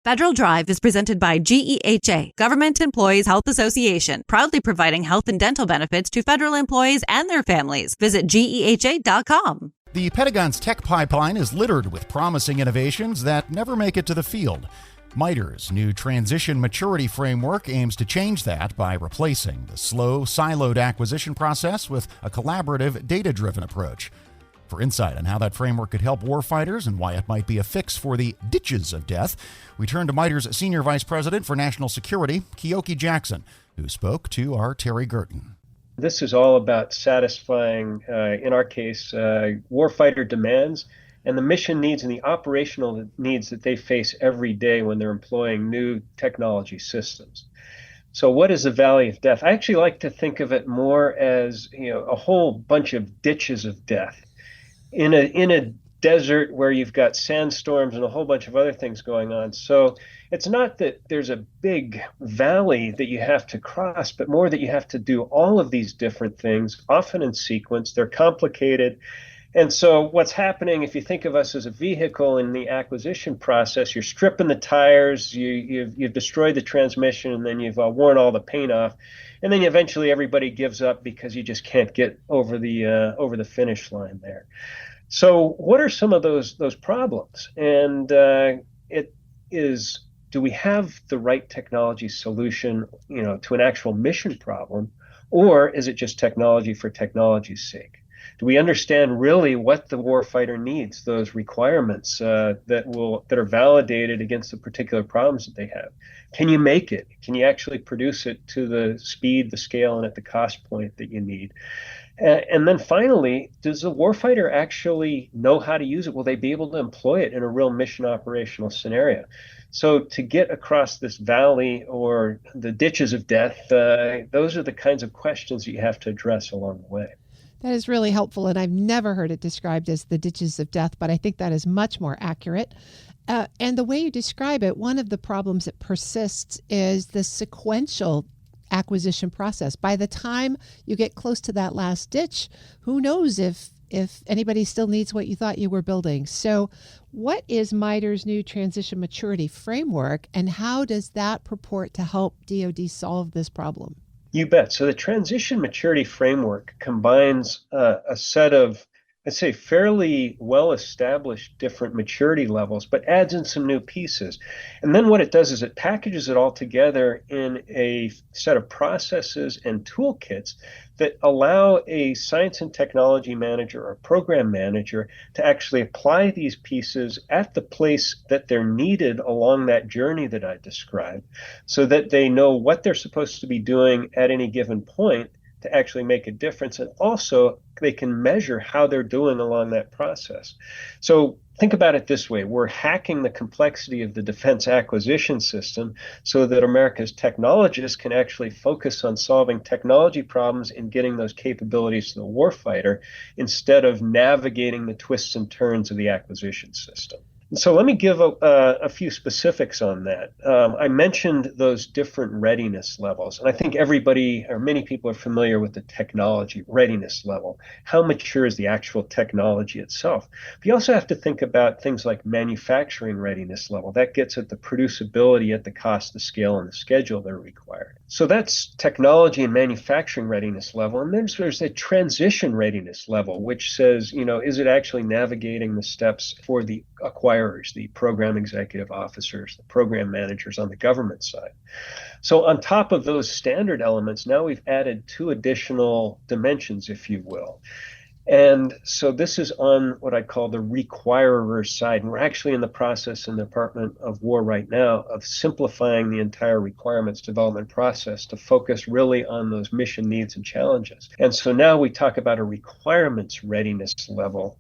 Federal Drive is presented by GEHA, Government Employees Health Association, proudly providing health and dental benefits to federal employees and their families. Visit GEHA.com. The Pentagon's tech pipeline is littered with promising innovations that never make it to the field. MITRE's new transition maturity framework aims to change that by replacing the slow, siloed acquisition process with a collaborative, data-driven approach. For insight on how that framework could help warfighters and why it might be a fix for the ditches of death, we turn to MITRE's Senior Vice President for National Security, Keoki Jackson, who spoke to our Terry Gerton. This is all about satisfying, in our case, warfighter demands and the mission needs and the operational needs that they face every day when they're employing new technology systems. So what is the Valley of Death? I actually like to think of it more as, a whole bunch of ditches of death. In a desert where you've got sandstorms and a whole bunch of other things going on. So it's not that there's a big valley that you have to cross, but more that you have to do all of these different things, often in sequence. They're complicated. And so what's happening, if you think of us as a vehicle in the acquisition process, you're stripping the tires, you've destroyed the transmission, and then you've worn all the paint off. And then eventually everybody gives up because you just can't get over the finish line there. So what are some of those problems? And it is, do we have the right technology solution, to an actual mission problem, or is it just technology for technology's sake? Do we understand really what the warfighter needs, those requirements that are validated against the particular problems that they have? Can you make it? Can you actually produce it to the speed, the scale, and at the cost point that you need? And then finally, does the warfighter actually know how to use it? Will they be able to employ it in a real mission operational scenario? So to get across this valley or the ditches of death, those are the kinds of questions that you have to address along the way. That is really helpful, and I've never heard it described as the ditches of death, but I think that is much more accurate. And the way you describe it, one of the problems that persists is the sequential acquisition process. By the time you get close to that last ditch, who knows if anybody still needs what you thought you were building. So what is MITRE's new transition maturity framework, and how does that purport to help DoD solve this problem? You bet. So the transition maturity framework combines a set of, I'd say, fairly well-established different maturity levels, but adds in some new pieces. And then what it does is it packages it all together in a set of processes and toolkits that allow a science and technology manager or program manager to actually apply these pieces at the place that they're needed along that journey that I described, so that they know what they're supposed to be doing at any given point to actually make a difference, and also they can measure how they're doing along that process. So think about it this way. We're hacking the complexity of the defense acquisition system so that America's technologists can actually focus on solving technology problems and getting those capabilities to the warfighter instead of navigating the twists and turns of the acquisition system. So let me give a few specifics on that. I mentioned those different readiness levels, and I think everybody or many people are familiar with the technology readiness level. How mature is the actual technology itself? But you also have to think about things like manufacturing readiness level. That gets at the producibility at the cost, the scale, and the schedule that are required. So that's technology and manufacturing readiness level. And then there's a transition readiness level, which says, is it actually navigating the steps for the acquirers, the program executive officers, the program managers on the government side? So on top of those standard elements, now we've added two additional dimensions, if you will. And so this is on what I call the requirer side. And we're actually in the process in the Department of War right now of simplifying the entire requirements development process to focus really on those mission needs and challenges. And so now we talk about a requirements readiness level.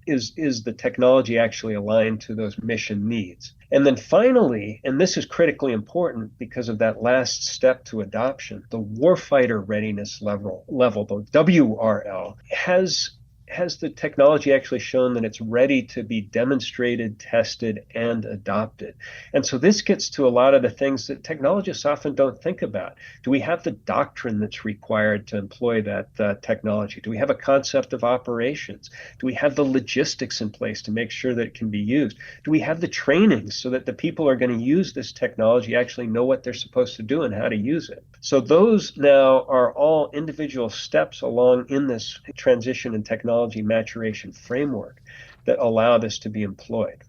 Is the technology actually aligned to those mission needs? And then finally, and this is critically important because of that last step to adoption, the warfighter readiness level, the WRL, has has the technology actually shown that it's ready to be demonstrated, tested, and adopted? And so this gets to a lot of the things that technologists often don't think about. Do we have the doctrine that's required to employ that technology? Do we have a concept of operations? Do we have the logistics in place to make sure that it can be used? Do we have the training so that the people who are going to use this technology actually know what they're supposed to do and how to use it? So those now are all individual steps along in this transition and technology maturation framework that allow this to be employed.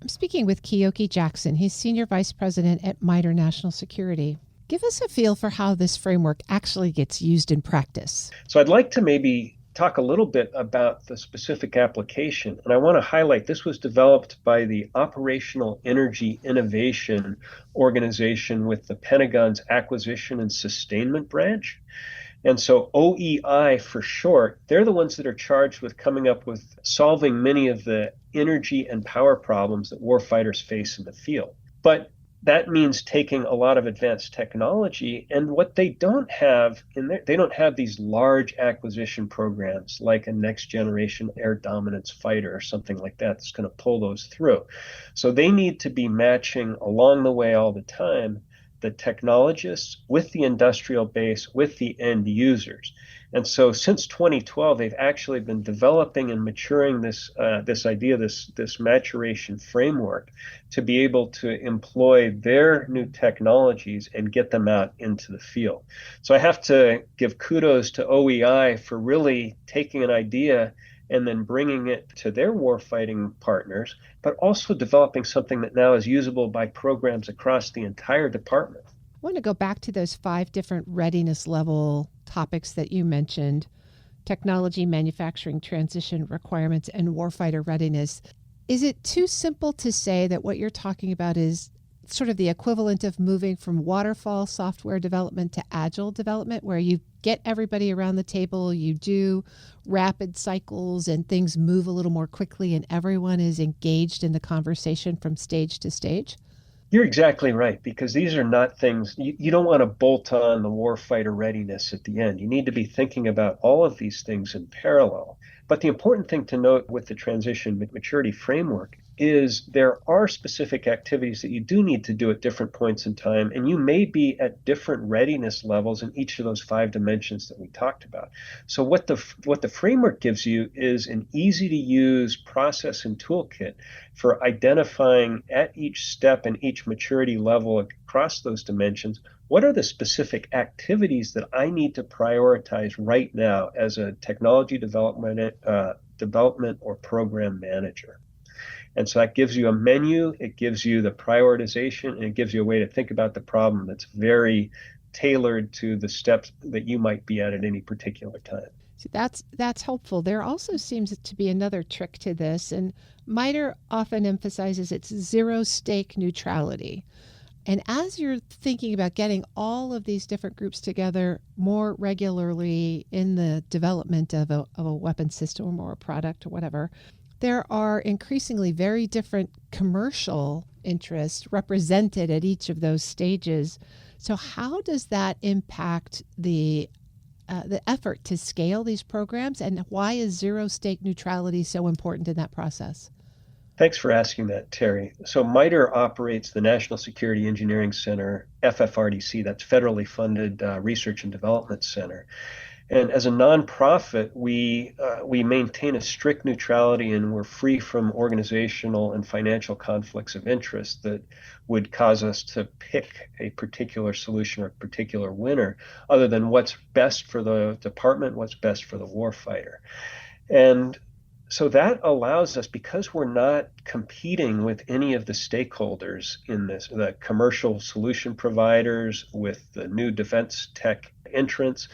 I'm speaking with Keoki Jackson. He's Senior Vice President at MITRE National Security. Give us a feel for how this framework actually gets used in practice. So I'd like to maybe talk a little bit about the specific application. And I want to highlight this was developed by the Operational Energy Innovation Organization with the Pentagon's Acquisition and Sustainment Branch. And so OEI for short, they're the ones that are charged with coming up with solving many of the energy and power problems that warfighters face in the field. But that means taking a lot of advanced technology, and what they don't have they don't have these large acquisition programs like a next generation air dominance fighter or something like that that's going to pull those through. So they need to be matching along the way all the time the technologists with the industrial base, with the end users. And so since 2012, they've actually been developing and maturing this idea, this maturation framework to be able to employ their new technologies and get them out into the field. So I have to give kudos to OEI for really taking an idea and then bringing it to their warfighting partners, but also developing something that now is usable by programs across the entire department. I want to go back to those 5 different readiness level topics that you mentioned: technology, manufacturing, transition requirements, and warfighter readiness. Is it too simple to say that what you're talking about is sort of the equivalent of moving from waterfall software development to agile development, where you get everybody around the table, you do rapid cycles and things move a little more quickly and everyone is engaged in the conversation from stage to stage? You're exactly right, because these are not things, you don't want to bolt on the warfighter readiness at the end. You need to be thinking about all of these things in parallel. But the important thing to note with the transition maturity framework is there are specific activities that you do need to do at different points in time, and you may be at different readiness levels in each of those 5 dimensions that we talked about. So what the framework gives you is an easy to use process and toolkit for identifying at each step and each maturity level across those dimensions, what are the specific activities that I need to prioritize right now as a technology development or program manager? And so that gives you a menu, it gives you the prioritization, and it gives you a way to think about the problem that's very tailored to the steps that you might be at any particular time. So that's helpful. There also seems to be another trick to this, and MITRE often emphasizes its zero-stake neutrality. And as you're thinking about getting all of these different groups together more regularly in the development of a weapon system or a product or whatever, there are increasingly very different commercial interests represented at each of those stages. So how does that impact the effort to scale these programs, and why is zero-stake neutrality so important in that process? Thanks for asking that, Terry. So MITRE operates the National Security Engineering Center, FFRDC, that's federally funded research and development center. And as a nonprofit, we maintain a strict neutrality, and we're free from organizational and financial conflicts of interest that would cause us to pick a particular solution or a particular winner, other than what's best for the department, what's best for the warfighter. And so that allows us, because we're not competing with any of the stakeholders in this, the commercial solution providers, with the new defense tech entrants,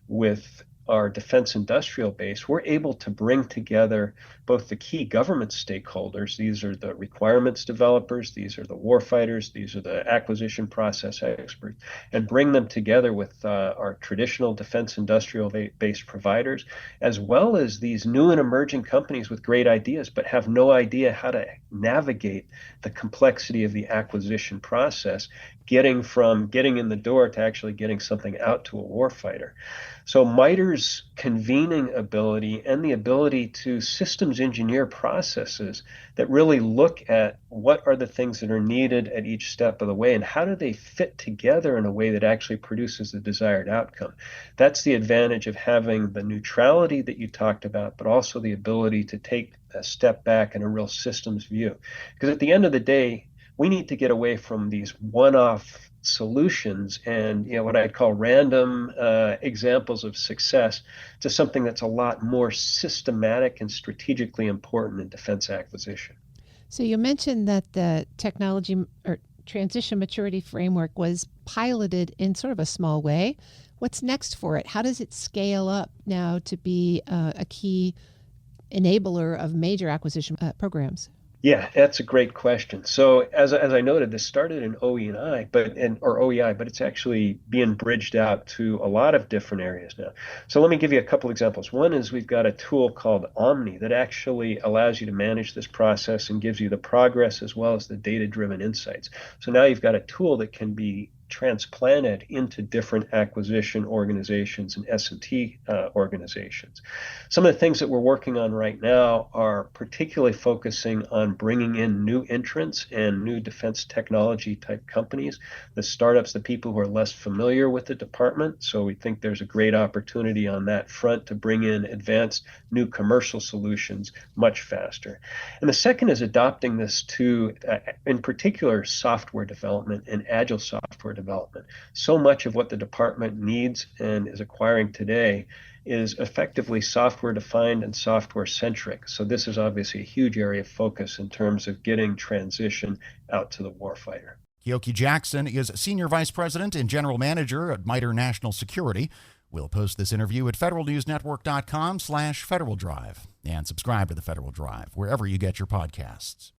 with our defense industrial base, we're able to bring together both the key government stakeholders. These are the requirements developers, these are the warfighters, these are the acquisition process experts, and bring them together with our traditional defense industrial based providers, as well as these new and emerging companies with great ideas but have no idea how to navigate the complexity of the acquisition process, getting in the door to actually getting something out to a warfighter. So MITRE's convening ability and the ability to systems engineer processes that really look at what are the things that are needed at each step of the way and how do they fit together in a way that actually produces the desired outcome. That's the advantage of having the neutrality that you talked about, but also the ability to take a step back and a real systems view. Because at the end of the day, we need to get away from these one-off solutions and what I'd call random examples of success to something that's a lot more systematic and strategically important in defense acquisition. So you mentioned that the technology or transition maturity framework was piloted in sort of a small way. What's next for it? How does it scale up now to be a key enabler of major acquisition programs? Yeah, that's a great question. So as I noted, this started in OE&I, or OEI, but it's actually being bridged out to a lot of different areas now. So let me give you a couple examples. One is we've got a tool called Omni that actually allows you to manage this process and gives you the progress as well as the data-driven insights. So now you've got a tool that can be transplanted into different acquisition organizations and S&T organizations. Some of the things that we're working on right now are particularly focusing on bringing in new entrants and new defense technology type companies, the startups, the people who are less familiar with the department. So we think there's a great opportunity on that front to bring in advanced new commercial solutions much faster. And the second is adopting this to, in particular, software development and agile software development. So much of what the department needs and is acquiring today is effectively software defined and software centric. So this is obviously a huge area of focus in terms of getting transition out to the warfighter. Keoki Jackson is Senior Vice President and General Manager at MITRE National Security. We'll post this interview at federalnewsnetwork.com/Federal Drive and subscribe to the Federal Drive wherever you get your podcasts.